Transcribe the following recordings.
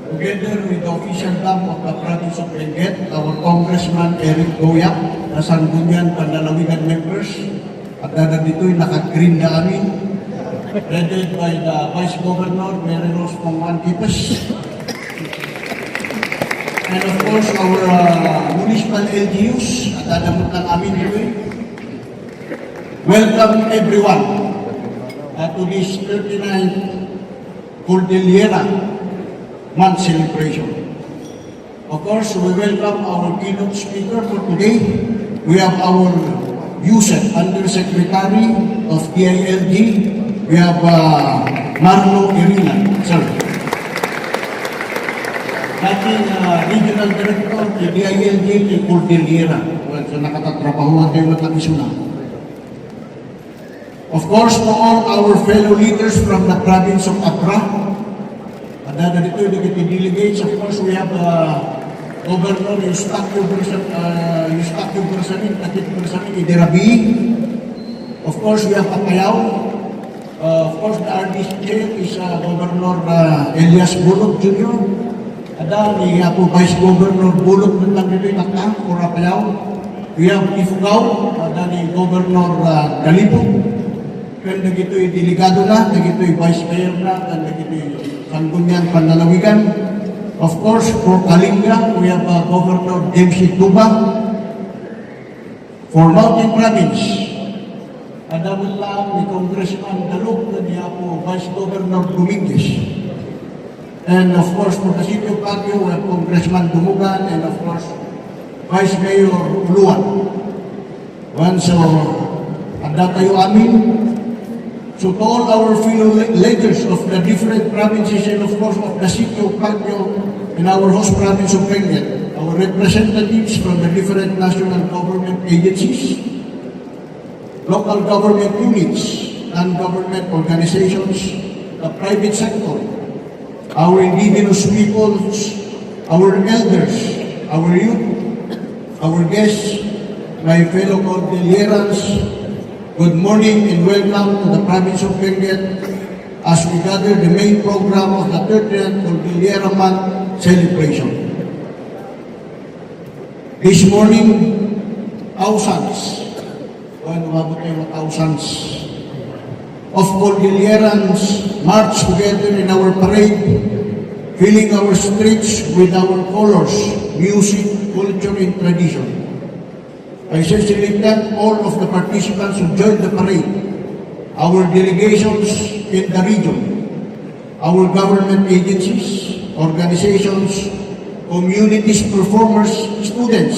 Together with the official dam of the province of Benguet, our Congressman Eric Goyap, the Sangguniang Panlalawigan members, at dito'y naka-green na amin, headed by the Vice Governor Mary Rose Pongwan Kipes, and of course our municipal LGUs at dadamot ng amin dito'y. Welcome everyone to this 39th Cordillera Month celebration. Of course, we welcome our keynote speaker for today. We have our USEC Undersecretary of DILG. We have Marlo Irina, sir. Dating Regional Director ng DILG ng Cordillera. Well, so nakatatrabahuan tayo matag-isuna. Of course, to all our fellow leaders from the province of Accra, dito yung delegates, of course, we have Governor Eustachio Bersamin, Iderabi. Of course, we have Apayao. Of course, the RDC is Governor Elias Bulog Jr. Ada ni Vice Governor Bulog ng dito yung for Apayao. We have Ifugao, ada ni Governor Galibog. Kaya nagito yung delegado na, nagito yung Vice Mayor na, nagito yung Sangguniang Panlalawigan. Of course, for Kalinga, we have Governor James Tuba. For Mountain Province, adamot lang ni Congressman Dalog na niya po Vice Governor Dominguez. And of course, for the City of Baguio, we have Congressman Dumugan and of course, Vice Mayor Uluan. So, anda tayo amin. So to all our fellow leaders of the different provinces and of course of the City of Baguio and our host province of Benguet, our representatives from the different national government agencies, local government units, non-government organizations, the private sector, our indigenous peoples, our elders, our youth, our guests, my fellow Cordillerans, good morning and welcome to the province of Benguet as we gather the main program of the 30th Cordillera Month celebration. This morning, thousands of Cordillerans march together in our parade, filling our streets with our colors, music, culture, and tradition. I sincerely thank all of the participants who joined the parade, our delegations in the region, our government agencies, organizations, communities, performers, students,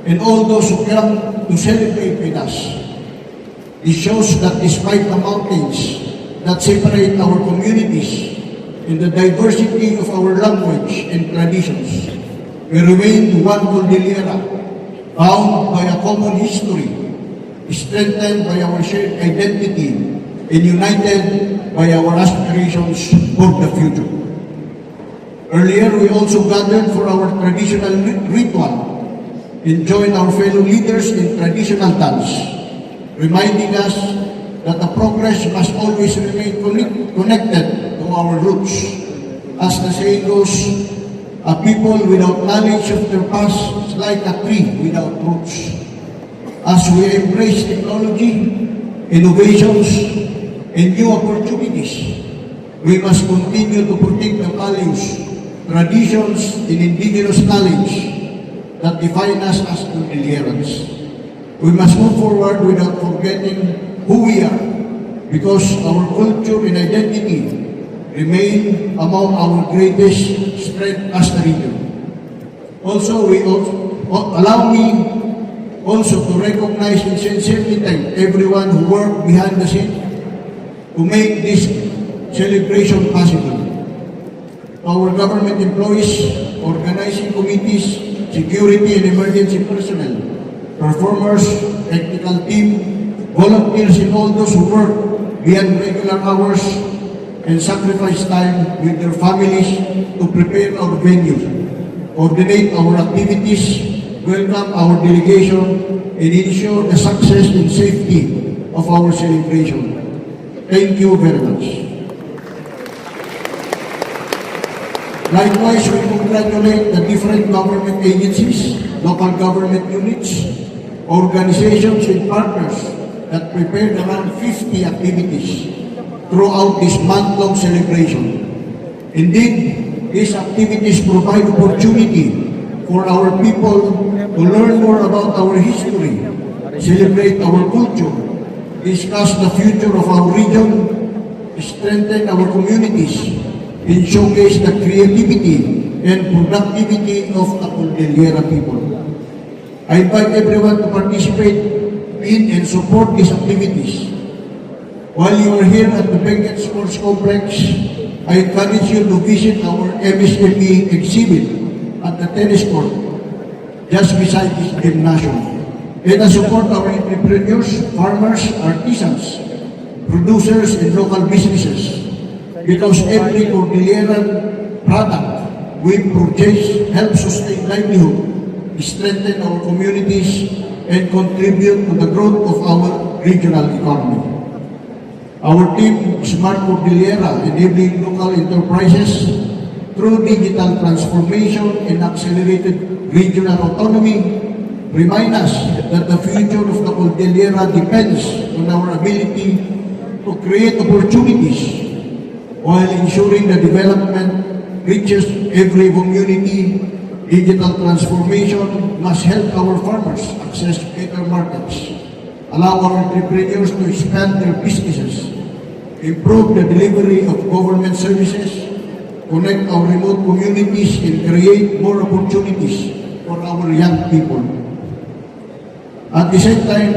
and all those who come to celebrate with us. This shows that despite the mountains that separate our communities and the diversity of our language and traditions, we remain one Cordillera, bound by a common history, strengthened by our shared identity, and united by our aspirations for the future. Earlier, we also gathered for our traditional ritual and joined our fellow leaders in traditional dance, reminding us that the progress must always remain connected to our roots. As the saying goes, a people without knowledge of their past is like a tree without roots. As we embrace technology, innovations, and new opportunities, we must continue to protect the values, traditions, and indigenous knowledge that define us as Cordillerans. We must move forward without forgetting who we are, because our culture and identity remain among our greatest strength as a region. Also, allow me also to recognize and sincerely thank everyone who worked behind the scenes to make this celebration possible. Our government employees, organizing committees, security and emergency personnel, performers, technical team, volunteers, and all those who work beyond regular hours and sacrifice time with their families to prepare our venue, coordinate our activities, welcome our delegation, and ensure the success and safety of our celebration. Thank you very much. Likewise, we congratulate the different government agencies, local government units, organizations and partners that prepared around 50 activities throughout this month-long celebration. Indeed, these activities provide opportunity for our people to learn more about our history, celebrate our culture, discuss the future of our region, strengthen our communities, and showcase the creativity and productivity of the Cordillera people. I invite everyone to participate in and support these activities. While you are here at the Benguet Sports Complex, I encourage you to visit our MSME exhibit at the tennis court just beside this gymnasium. And support our entrepreneurs, farmers, artisans, producers, and local businesses. Because every Cordilleran product we purchase helps sustain livelihood, strengthen our communities, and contribute to the growth of our regional economy. Our team, Smart Cordillera, enabling local enterprises through digital transformation and accelerated regional autonomy, remind us that the future of the Cordillera depends on our ability to create opportunities while ensuring the development reaches every community. Digital transformation must help our farmers access better markets, allow our entrepreneurs to expand their businesses, improve the delivery of government services, connect our remote communities, and create more opportunities for our young people. At the same time,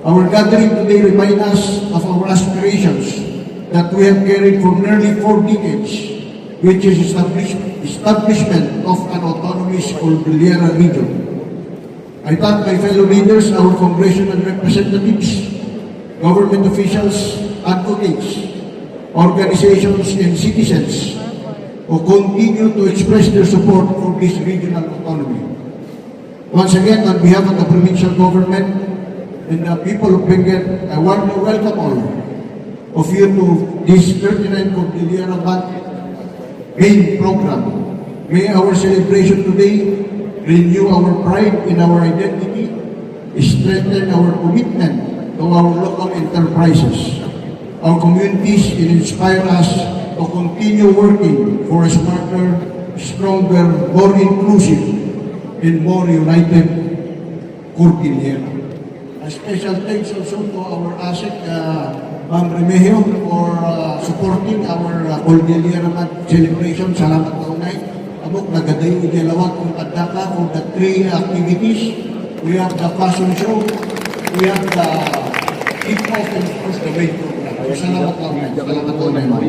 our gathering today reminds us of our aspirations that we have carried for nearly 4 decades, which is establishment of an autonomous Cordillera region. I thank my fellow leaders, our congressional representatives, government officials, advocates, organizations, and citizens who continue to express their support for this regional autonomy. Once again, on behalf of the provincial government and the people of Benguet, I want to welcome all of you to this 39 Cordillera Month main program. May our celebration today renew our pride in our identity, strengthen our commitment to our local enterprises, our communities, and inspire us to continue working for a smarter, stronger, more inclusive, and more united Cordillera. A special thanks also to our ASEC, Ma'am Remigio, for supporting our Cordillera Month celebration. Salamat kaunay. Amok nagadayo idilawag kung adaka for the 3 activities. We have the fashion show, we have the kick-off, and of course the main program. So salamat kaunay. Salamat kaunay, ma'am.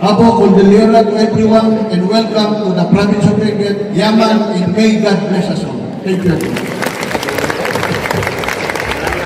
Abo, Cordillera to everyone, and welcome to the province of Benguet, Yaman, and may God bless us all. Thank you.